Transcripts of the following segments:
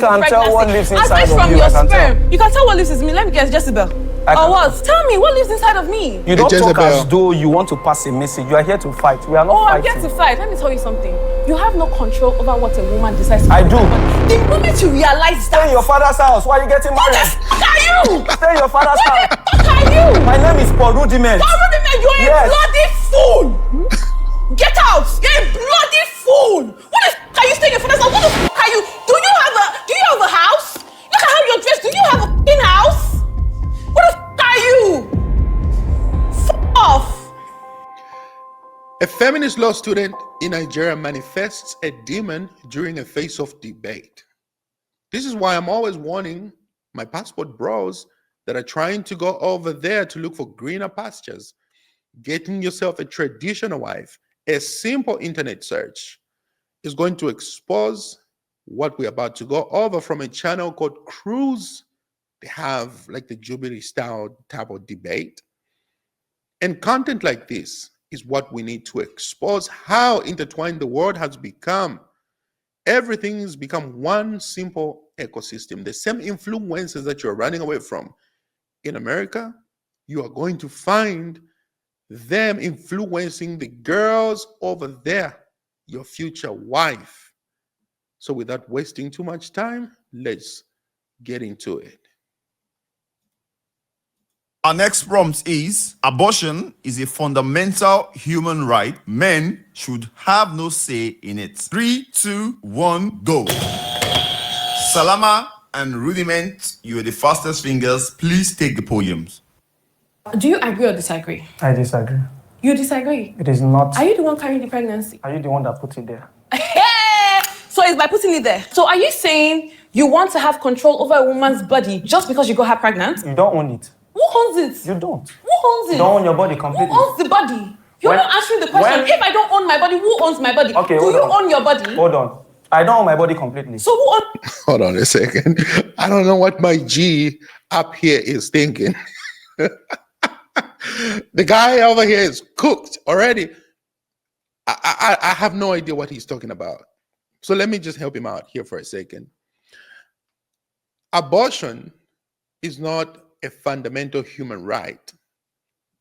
is pregnancy. tell what lives inside Aside of from you, your I can tell. sperm, you can tell what lives in me. Let me guess, Jezebel. Or what? Tell me what lives inside of me. You don't talk Jezebel. as though you want to pass a message. You are here to fight. We are not Oh, I'm fighting. here to fight. Let me tell you something. You have no control over what a woman decides to I do. do. The moment you realize Stay in your father's house. Why are you getting what the married? fuck are you? Stay in your father's What house. the fuck are you? My name is Paul Rudiment. Paul Rudiment, you're Yes. a bloody fool. Get out. You're a bloody fool. What the fuck are you staying in your father's house? What the fuck are you? Do you have a house? Look at how you're dressed. Do you have a fucking house? What the fuck are you? Fuck off. A feminist law student in Nigeria manifests a demon during a face-off debate. This is why I'm always warning my passport bros that are trying to go over there to look for greener pastures. Getting yourself a traditional wife, a simple internet search, is going to expose what we're about to go over from a channel called Cruise. They have like the Jubilee style type of debate. And content like this is what we need to expose how intertwined the world has become. Everything has become one simple ecosystem. The same influences that you're running away from in America, you are going to find them influencing the girls over there, your future wife. So without wasting too much time, let's get into it. Our next prompt is: abortion is a fundamental human right. Men should have no say in it. 3, 2, 1, go. Salama and Rudiment, you are the fastest fingers. Please take the podiums. Do you agree or disagree? I disagree. You disagree? It is not. Are you the one carrying the pregnancy? Are you the one that put it there? So it's by putting it there. So are you saying you want to have control over a woman's body just because you got her pregnant? You don't own it. Who owns it? You don't. Who owns it? You don't own your body Who completely. owns the body? You're not answering the question. If I don't own my body, who owns my body? Okay, Do hold you on. own your body? Hold on. I don't own my body completely. So who owns? Hold on a second. I don't know what my G up here is thinking. The guy over here is cooked already. I have no idea what he's talking about. So let me just help him out here for a second. Abortion is not a fundamental human right.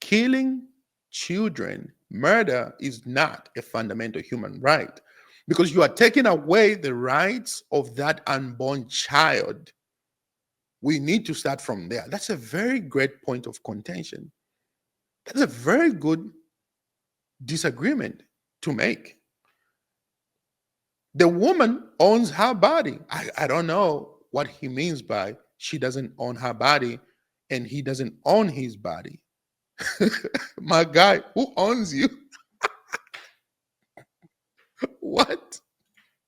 Killing children, murder is not a fundamental human right, because you are taking away the rights of that unborn child. We need to start from there. That's a very great point of contention. That's a very good disagreement to make. The woman owns her body. I don't know what he means by she doesn't own her body and he doesn't own his body. My guy, who owns you? What?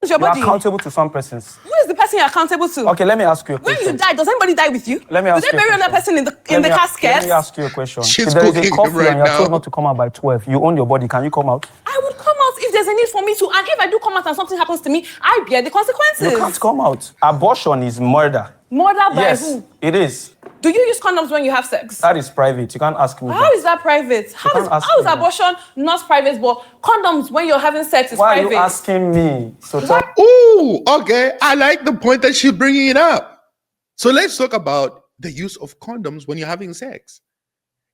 Your You're body? accountable to some persons. Who is the person you're accountable to? Okay, let me ask you a When question. you die, does anybody die with you? Let me ask Do they you a bury another question. person in the casket? Let me ask you a question. She's If there is a cooking coffee right and you're now. told not to come out by 12, you own your body, can you come out? I would come out if there's a need for me to, and if I do come out and something happens to me, I bear the consequences. You can't come out. Abortion is murder. Murder by Yes, who? it is. Do you use condoms when you have sex? That is private. You can't ask me. How is that private? How can't is ask me that. abortion not private, but condoms when you're having sex is Why private? are you asking me? So tell Ooh, okay. I like the point that she's bringing it up. So let's talk about the use of condoms when you're having sex.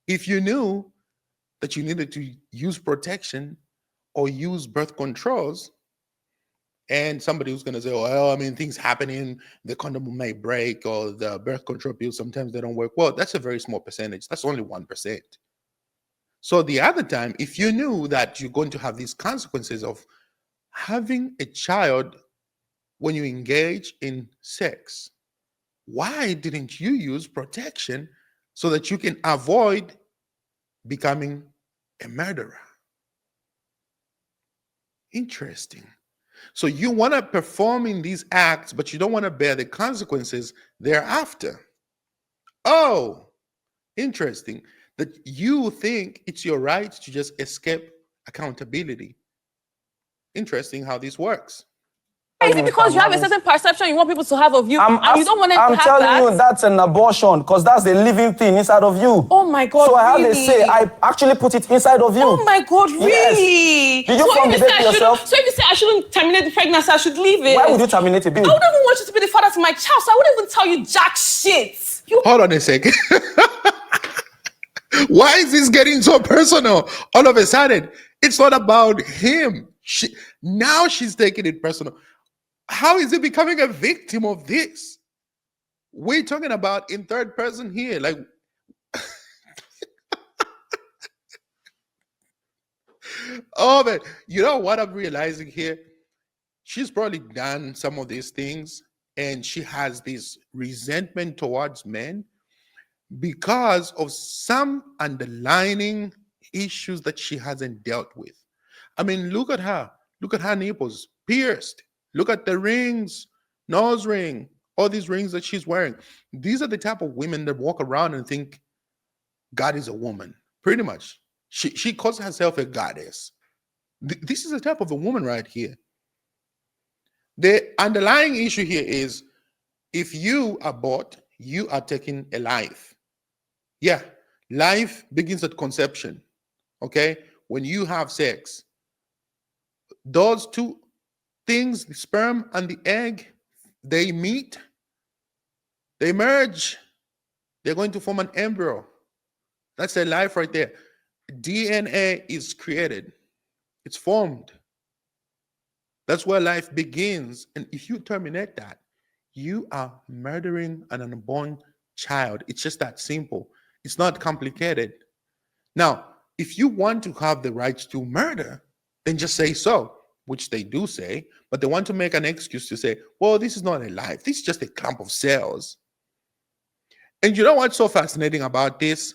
If you knew that you needed to use protection or use birth controls, and somebody was going to say, well, I mean, things happening, the condom may break, or the birth control pills, sometimes they don't work. Well, that's a very small percentage. That's only 1%. So the other time, if you knew that you're going to have these consequences of having a child when you engage in sex, why didn't you use protection so that you can avoid becoming a murderer? Interesting. So you want to perform in these acts, but you don't want to bear the consequences thereafter. Oh, interesting. That you think it's your right to just escape accountability. Interesting how this works. Is it because you have a certain perception you want people to have of you, and you don't want them to I'm have telling that? you, that's an abortion, because that's the living thing inside of you. Oh my God, So I have really? to say, I actually put it inside of you. Oh my God, really? Yes. Did you form the baby yourself? So if you say I shouldn't terminate the pregnancy, I should leave it. Why would you terminate a baby? I wouldn't even want you to be the father to my child, so I wouldn't even tell you jack shit. You Hold on a second. Why is this getting so personal? All of a sudden, it's not about him. Now she's taking it personal. How is he becoming a victim of this? We're talking about in third person here. Like, oh man, you know what I'm realizing here? She's probably done some of these things and she has this resentment towards men because of some underlying issues that she hasn't dealt with. I mean, look at her. Look at her nipples pierced. Look at the rings, nose ring, all these rings that she's wearing. These are the type of women that walk around and think God is a woman. Pretty much. She calls herself a goddess. This is the type of a woman right here. The underlying issue here is if you abort, you are taking a life. Yeah, life begins at conception. Okay? When you have sex, those two things, the sperm and the egg, they meet, they merge, they're going to form an embryo. That's a life right there. DNA is created, it's formed. That's where life begins. And if you terminate that, you are murdering an unborn child. It's just that simple. It's not complicated. Now, if you want to have the right to murder, then just say so, which they do say, but they want to make an excuse to say, well, this is not a life. This is just a clump of cells. And you know what's so fascinating about this?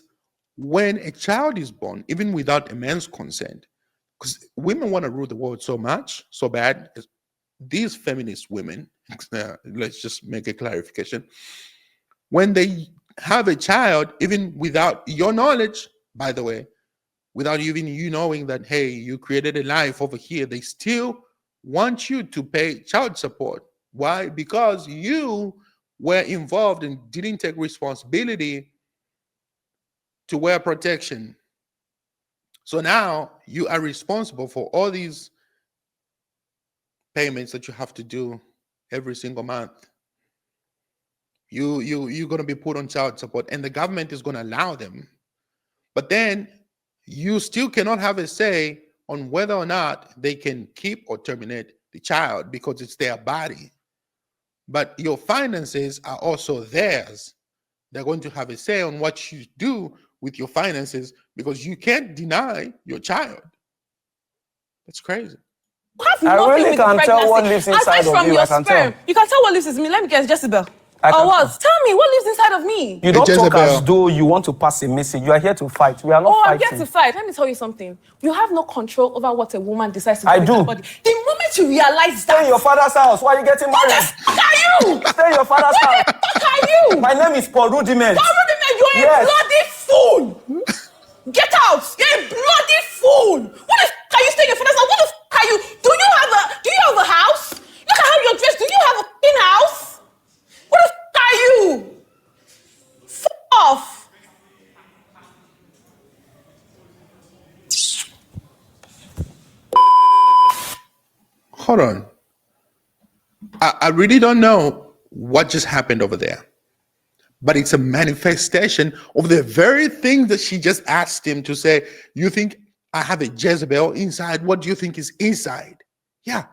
When a child is born, even without a man's consent, because women want to rule the world so much, so bad. These feminist women, let's just make a clarification. When they have a child, even without your knowledge, by the way, without even you knowing that, hey, you created a life over here, they still want you to pay child support. Why? Because you were involved and didn't take responsibility to wear protection. So now you are responsible for all these payments that you have to do every single month. You're going to be put on child support, and the government is going to allow them. But then you still cannot have a say on whether or not they can keep or terminate the child because it's their body. But your finances are also theirs. They're going to have a say on what you do with your finances because you can't deny your child. That's crazy. Have I nothing really with the can tell what pregnancy. lives inside Aside of from you, your I can sperm, tell. you can tell what lives in me. Let me guess, Jezebel. I Or can what? tell. Tell me what lives inside of me. You don't talk Jezebel. as though you want to pass a message. You are here to fight. We are not Oh, I'm fighting. here to fight. Let me tell you something. You have no control over what a woman decides to do I with do. her body. The moment you realize that, Stay in your father's house. Why are you getting what the married? fuck are you? Stay in your father's What house. the fuck are you? My name is Paul Rudiment. You're Yes. a bloody fool. Get out. You're a bloody fool. What the fuck are you staying in your father's house? What the fuck are you? Do you have a house? Look at how you're dressed. Do you have a fucking house? What the fuck are you? Fuck off. Hold on. I really don't know what just happened over there. But it's a manifestation of the very thing that she just asked him to say. You think I have a Jezebel inside? What do you think is inside? Yeah,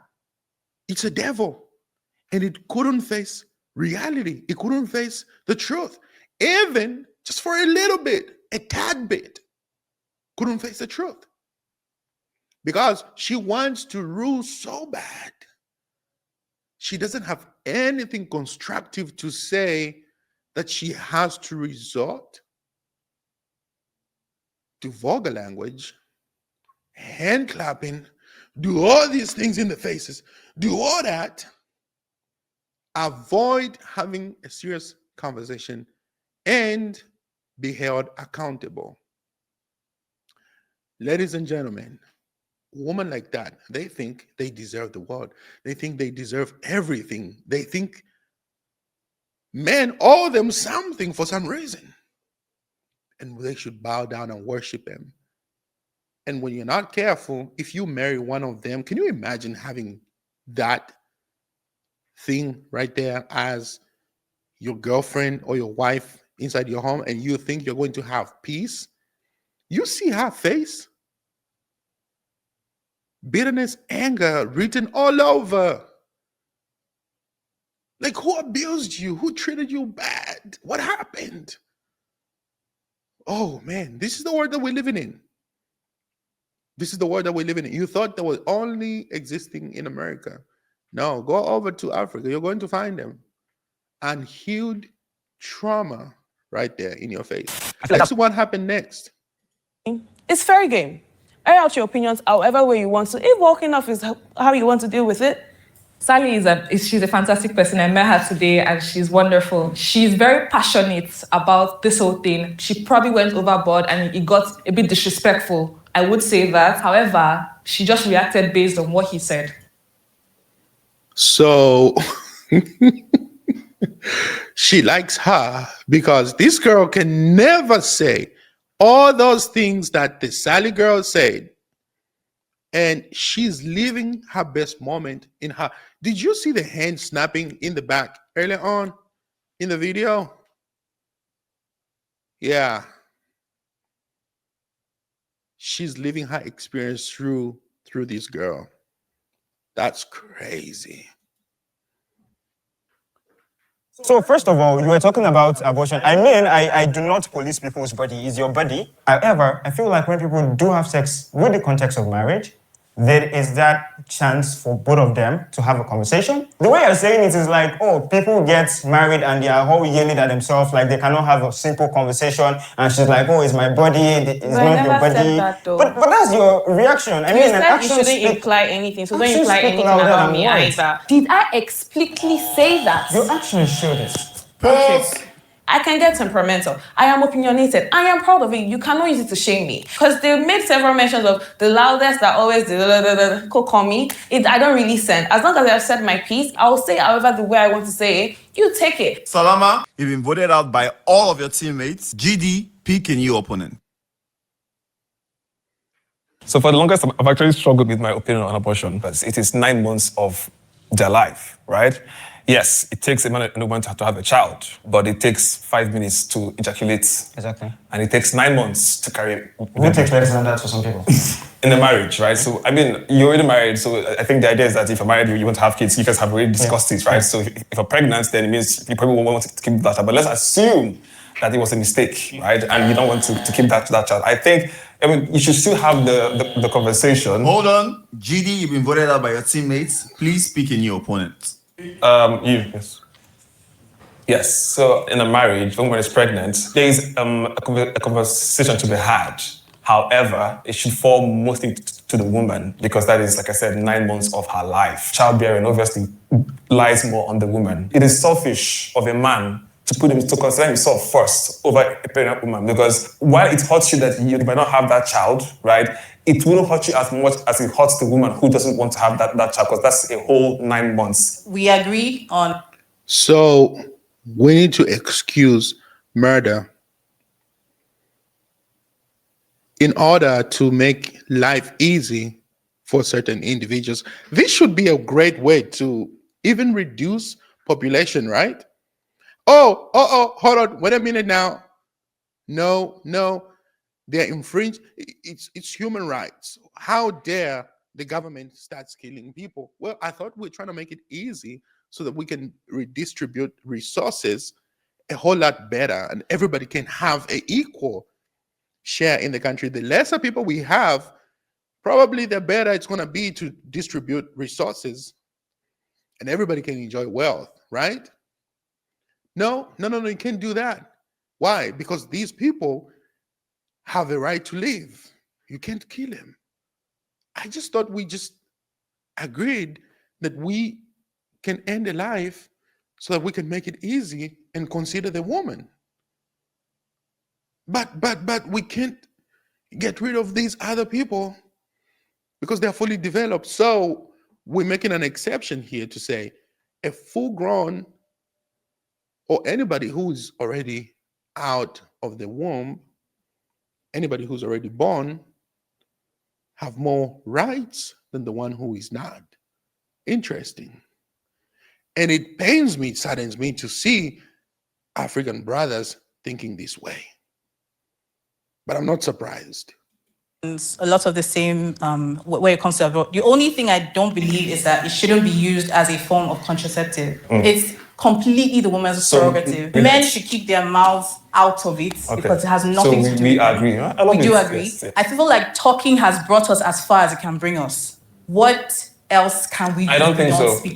it's a devil. And it couldn't face reality. It couldn't face the truth. Even just for a little bit, a tad bit, couldn't face the truth. Because she wants to rule so bad. She doesn't have anything constructive to say that she has to resort to vulgar language, hand clapping, do all these things in the faces, do all that, avoid having a serious conversation, and be held accountable. Ladies and gentlemen, women like that, they think they deserve the world. They think they deserve everything. They think men owe them something for some reason, and they should bow down and worship them. And when you're not careful, if you marry one of them, can you imagine having that thing right there as your girlfriend or your wife inside your home, and you think you're going to have peace? You see her face, bitterness, anger written all over. Like, who abused you? Who treated you bad? What happened? Oh man, this is the world that we're living in. This is the world that we're living in. You thought that was only existing in America. No, go over to Africa. You're going to find them. Unhealed trauma right there in your face. Let's see what happened next. It's fair game. Air out your opinions however way you want to. If walking off is how you want to deal with it. Sally she's a fantastic person. I met her today and she's wonderful. She's very passionate about this whole thing. She probably went overboard and it got a bit disrespectful. I would say that. However, she just reacted based on what he said. So she likes her because this girl can never say all those things that the Sally girl said. And she's living her best moment in her. Did you see the hand snapping in the back earlier on in the video? Yeah. She's living her experience through this girl. That's crazy. So first of all, you were talking about abortion. I mean, I do not police people's body. It's your body. However, I feel like when people do have sex with the context of marriage, there is that chance for both of them to have a conversation. The way you're saying it is like, oh, people get married and they are all yelling at themselves, like they cannot have a simple conversation. And she's like, oh, it's my body, it's But I not your never body. said that, though. But that's your reaction. I mean, You an said action you shouldn't speak- imply anything, so don't actions imply speak anything louder about than me words. either. Did I explicitly say that? Your actions show this. Pause. I can get temperamental. I am opinionated. I am proud of it. You cannot use it to shame me. Because they made several mentions of the loudest that always call me. I don't really send. As long as I've said my piece, I'll say however the way I want to say it. You take it. Salama, you've been voted out by all of your teammates. GD, pick a new opponent. So for the longest time, I've actually struggled with my opinion on abortion because it is 9 months of their life, right? Yes, it takes a man and a woman to have a child, but it takes 5 minutes to ejaculate. Exactly. And it takes 9 months to carry. It takes less than that for some people. In a marriage, right? So, I mean, you're already married, so I think the idea is that if you're married, you want to have kids, you guys have already discussed it, right? Yeah. So if you're pregnant, then it means you probably won't want to keep that child. But let's assume that it was a mistake, right? And you don't want to keep that child. I think, I mean, you should still have the conversation. Hold on. GD, you've been voted out by your teammates. Please pick a new opponent. Yes. Yes. So in a marriage, when one is pregnant, there is a conversation to be had. However, it should fall mostly to the woman because that is, like I said, 9 months of her life. Childbearing obviously lies more on the woman. It is selfish of a man to consider himself first over a pregnant woman because while it hurts you that you might not have that child, right? It wouldn't hurt you as much as it hurts the woman who doesn't want to have that child because that's a whole 9 months. We agree on. So we need to excuse murder in order to make life easy for certain individuals. This should be a great way to even reduce population, right? Oh, hold on. Wait a minute now. No, they're infringed. It's human rights. How dare the government starts killing people? Well, I thought we were trying to make it easy so that we can redistribute resources a whole lot better and everybody can have an equal share in the country. The lesser people we have, probably the better it's going to be to distribute resources and everybody can enjoy wealth, right? No, you can't do that. Why? Because these people have a right to live. You can't kill them. I just thought we just agreed that we can end a life so that we can make it easy and consider the woman. But we can't get rid of these other people because they're fully developed. So we're making an exception here to say a full grown or anybody who's already out of the womb, anybody who's already born, have more rights than the one who is not. Interesting. And it pains me, it saddens me to see African brothers thinking this way. But I'm not surprised. A lot of the same when it comes to abroad. The only thing I don't believe is that it shouldn't be used as a form of contraceptive. It's completely the woman's prerogative. Men should keep their mouths out of it because it has nothing to do with we them. agree. Huh? We do agree. Yes. I feel like talking has brought us as far as it can bring us. What else can we do? I don't think so. Speak?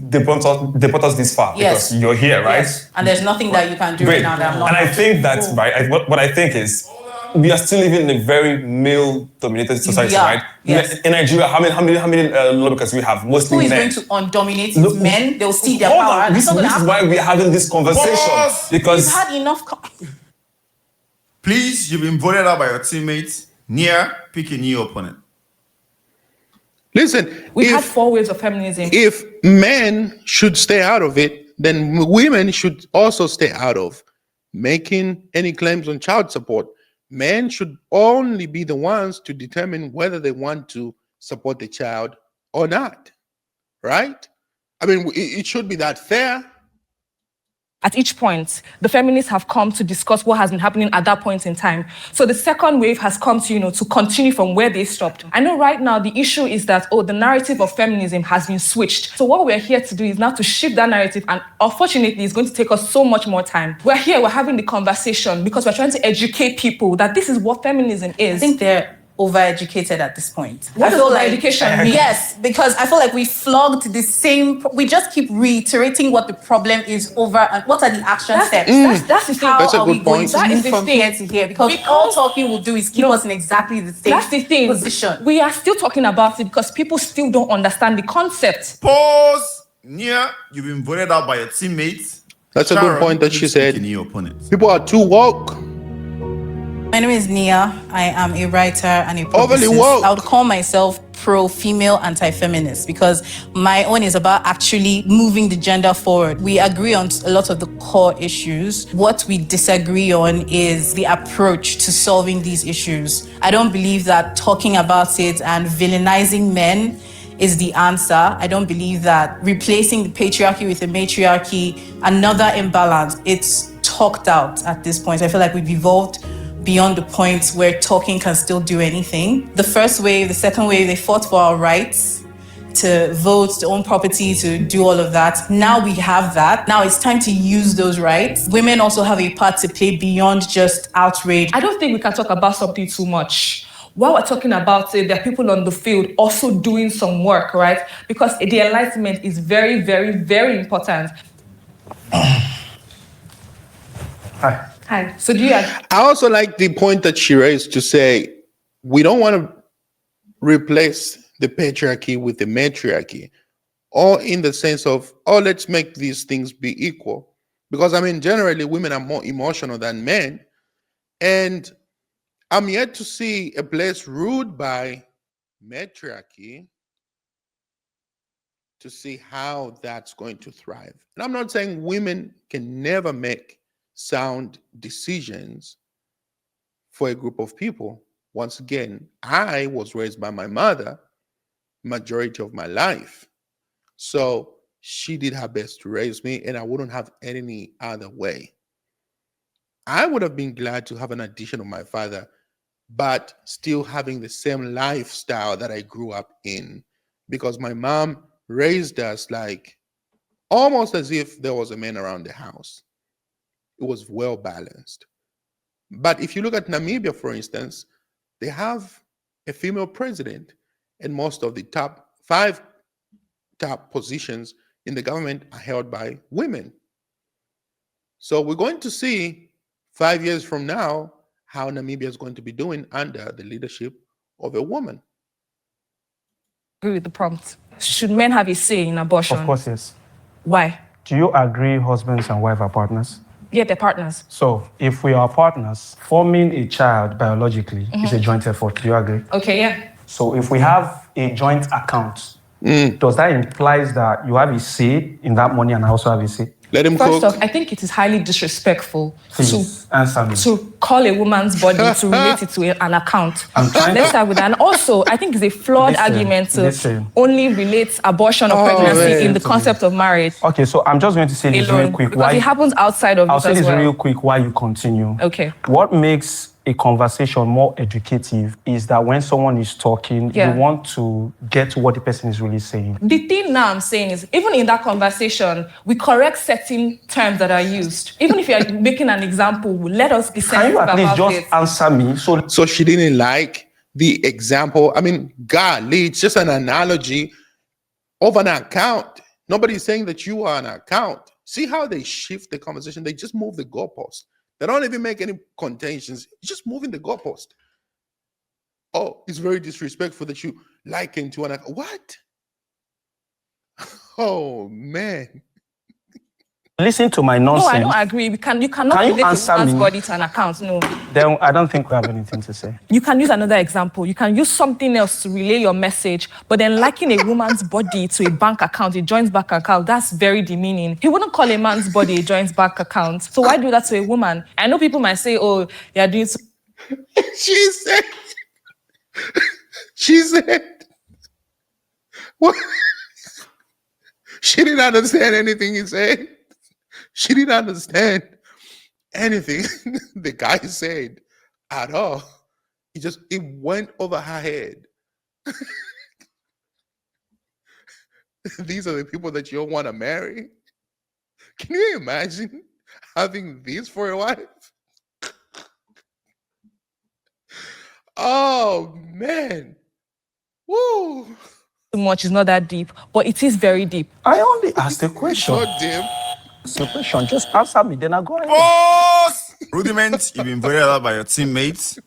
They brought us this far Yes. because you're here, right? Yes. And there's nothing that you can do Great. right now that I'm not. And I think that's right. What I think is we are still living in a very male-dominated society, right? Yes. In Nigeria, how many lawmakers we have? Mostly Who is men. going to undominate these men? They'll see their power. On. This is why we're having this conversation. Pause. Because We've had enough. Please, you've been voted out by your teammates. Nia, pick a new opponent. Listen, We've had 4 waves of feminism. if men should stay out of it, then women should also stay out of making any claims on child support. Men should only be the ones to determine whether they want to support the child or not, right? I mean, it should be that fair. At each point, the feminists have come to discuss what has been happening at that point in time. So the second wave has come to, to continue from where they stopped. I know right now the issue is that, the narrative of feminism has been switched. So what we're here to do is now to shift that narrative, and unfortunately, it's going to take us so much more time. We're here, we're having the conversation because we're trying to educate people that this is what feminism is. I think they're overeducated at this point. What does overeducation mean? Yes, because I feel like we flogged the same. We just keep reiterating what the problem is over and what are the action steps. That's the thing. How That's a are we good going point. to That is move the from thing. here to here? Because all talking will do is keep us in exactly the same That's the thing. position. We are still talking about it because people still don't understand the concept. Pause. Nia, you've been voted out by your teammates. That's a good Sharon, point that she please pick said. a new opponent. People are too woke. My name is Nia. I am a writer and a Overly publicist. woke. I would call myself pro-female anti-feminist because my own is about actually moving the gender forward. We agree on a lot of the core issues. What we disagree on is the approach to solving these issues. I don't believe that talking about it and villainizing men is the answer. I don't believe that replacing the patriarchy with a matriarchy, another imbalance, it's talked out at this point. I feel like we've evolved beyond the point where talking can still do anything. The first wave, the second wave, they fought for our rights to vote, to own property, to do all of that. Now we have that. Now it's time to use those rights. Women also have a part to play beyond just outrage. I don't think we can talk about something too much. While we're talking about it, there are people on the field also doing some work, right? Because the enlightenment is very, very, very important. Hi. Hi. So do you I also like the point that she raised to say we don't want to replace the patriarchy with the matriarchy, or in the sense of, let's make these things be equal. Because I mean, generally, women are more emotional than men. And I'm yet to see a place ruled by matriarchy to see how that's going to thrive. And I'm not saying women can never make sound decisions for a group of people. Once again, I was raised by my mother majority of my life. So she did her best to raise me, and I wouldn't have any other way. I would have been glad to have an addition of my father, but still having the same lifestyle that I grew up in, because my mom raised us like almost as if there was a man around the house. It was well balanced. But if you look at Namibia, for instance, they have a female president, and most of the five top positions in the government are held by women. So we're going to see 5 years from now how Namibia is going to be doing under the leadership of a woman. agree with the prompt? Should men have a say in abortion? Of course, yes. Why? Do you agree husbands and wives are partners? Yeah, they're partners. So, if we are partners, forming a child biologically is a joint effort. Do you agree? Okay, yeah. So if we have a joint account, does that imply that you have a say in that money and I also have a say? Let him First cook. off, I think it is highly disrespectful Please answer me. to call a woman's body to relate it to an account. I'm trying Let's to- start with that. And also, I think it's a flawed argument to only relate abortion or pregnancy in the concept of marriage. Okay, so I'm just going to say this real Alone, quick. because it happens outside of I'll it say as this well. real quick while you continue. Okay. What makes a conversation more educative is that when someone is talking, Yeah. you want to get to what the person is really saying. The thing now I'm saying is, even in that conversation, we correct certain terms that are used. Even if you're making an example, let us be Can sensitive you at least about just it. answer me? So she didn't like the example. I mean, golly, it's just an analogy of an account. Nobody's saying that you are an account. See how they shift the conversation? They just move the goalpost. They don't even make any contentions. It's just moving the goalpost. Oh, it's very disrespectful that you liken to an account. What? Oh, man. Listen to my No, nonsense. I don't agree. You cannot Can you relate a answer woman's me? body to an account. No. Then I don't think we have anything to say. You can use another example. You can use something else to relay your message, but then liking a woman's body to a bank account, a joint bank account, that's very demeaning. He wouldn't call a man's body a joint bank account. So why do that to a woman? I know people might say, oh, you're doing so. She said, what? She didn't understand anything he said. She didn't understand anything the guy said at all. It went over her head. These are the people that you don't want to marry. Can you imagine having this for a wife? Oh, man. Woo. Too much is not that deep, but it is very deep. I only asked a question. Not dim. It's a question. Just answer me, then I go ahead. Pause! Rudiment, you've been voted out by your teammates.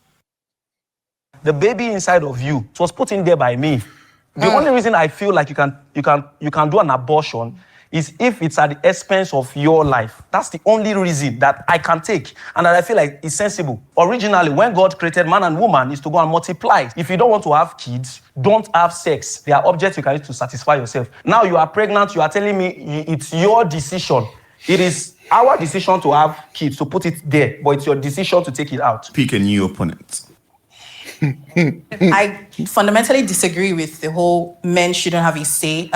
The baby inside of you, it was put in there by me. The only reason I feel like you can do an abortion is if it's at the expense of your life. That's the only reason that I can take and that I feel like it's sensible. Originally, when God created man and woman, is to go and multiply. If you don't want to have kids, don't have sex. They are objects you can use to satisfy yourself. Now you are pregnant, you are telling me it's your decision. It is our decision to have kids, to put it there, but it's your decision to take it out. Pick a new opponent. I fundamentally disagree with the whole men shouldn't have a say.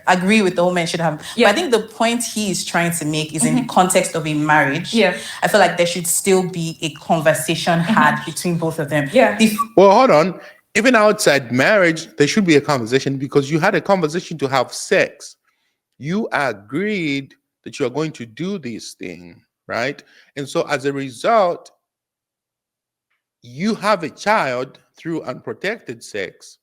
Agree with the whole men should have. Yeah. But I think the point he is trying to make is in the context of a marriage. Yeah. I feel like there should still be a conversation had between both of them. Yeah. Well, hold on. Even outside marriage, there should be a conversation because you had a conversation to have sex. You agreed that you are going to do this thing, right? And so as a result, you have a child through unprotected sex.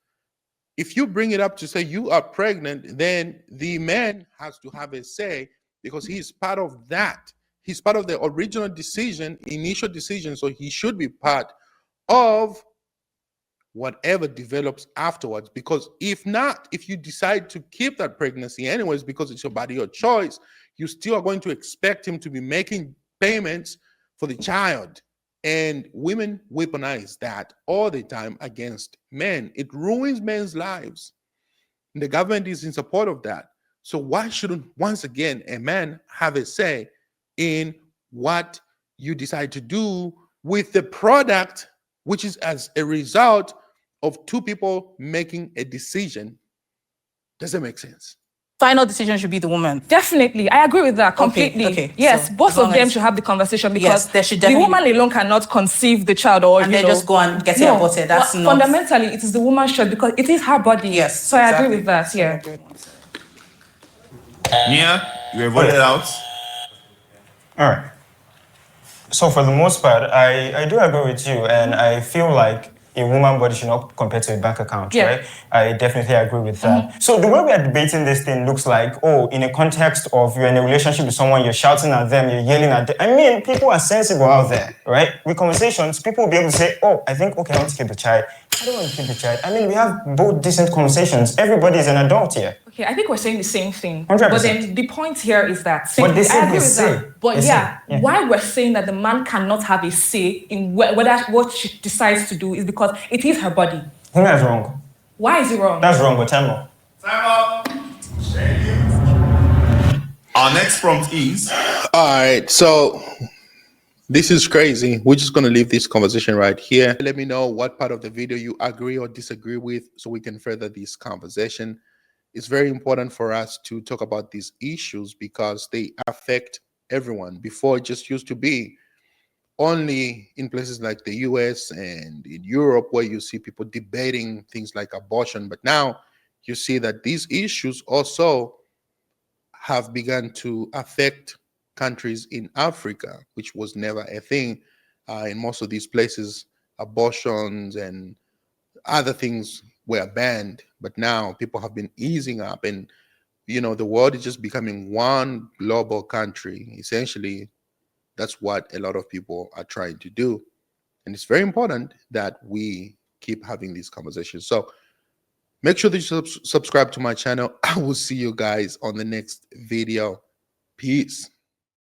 If you bring it up to say you are pregnant, then the man has to have a say because he's part of that. He's part of the original decision, initial decision, so he should be part of whatever develops afterwards. Because if not, if you decide to keep that pregnancy anyways, because it's your body, your choice, you still are going to expect him to be making payments for the child. And women weaponize that all the time against men. It ruins men's lives. And the government is in support of that. So why shouldn't, once again, a man have a say in what you decide to do with the product, which is as a result of two people making a decision? Does that make sense? Final decision should be the woman. Definitely. I agree with that completely. Okay. Yes, So, both as long of them as- should have the conversation because Yes, there should the definitely- woman alone cannot conceive the child or, And then just go and get it aborted. That's but not... fundamentally, it is the woman's choice because it is her body. Yes, So I agree exactly. with that, yeah. Nia, you were voted out. All right. So for the most part, I do agree with you, and I feel like a woman body should not compare to a bank account, Yeah. right? I definitely agree with that. So the way we are debating this thing looks like, oh, in a context of you're in a relationship with someone, you're shouting at them, you're yelling at them. I mean, people are sensible out there, right? With conversations, people will be able to say, oh, I think, okay, I want to keep the child. I don't want to keep the child. I mean, we have both decent conversations. Everybody is an adult here. Okay, I think we're saying the same thing. 100%. But then the point here is that... But they I say agree they with say. that. But They yeah, say, yeah. why we're saying that the man cannot have a say in whether what she decides to do is because it is her body. I think that's wrong. Why is it wrong? That's wrong, but time up. Our next prompt is All right, so this is crazy. We're just going to leave this conversation right here. Let me know what part of the video you agree or disagree with so we can further this conversation. It's very important for us to talk about these issues because they affect everyone. Before, it just used to be only in places like the US and in Europe where you see people debating things like abortion. But now you see that these issues also have begun to affect countries in Africa, which was never a thing. In most of these places, abortions and other things were banned, but now people have been easing up, and the world is just becoming one global country. Essentially, that's what a lot of people are trying to do, and it's very important that we keep having these conversations. So make sure that you subscribe to my channel. I will see you guys on the next video. Peace.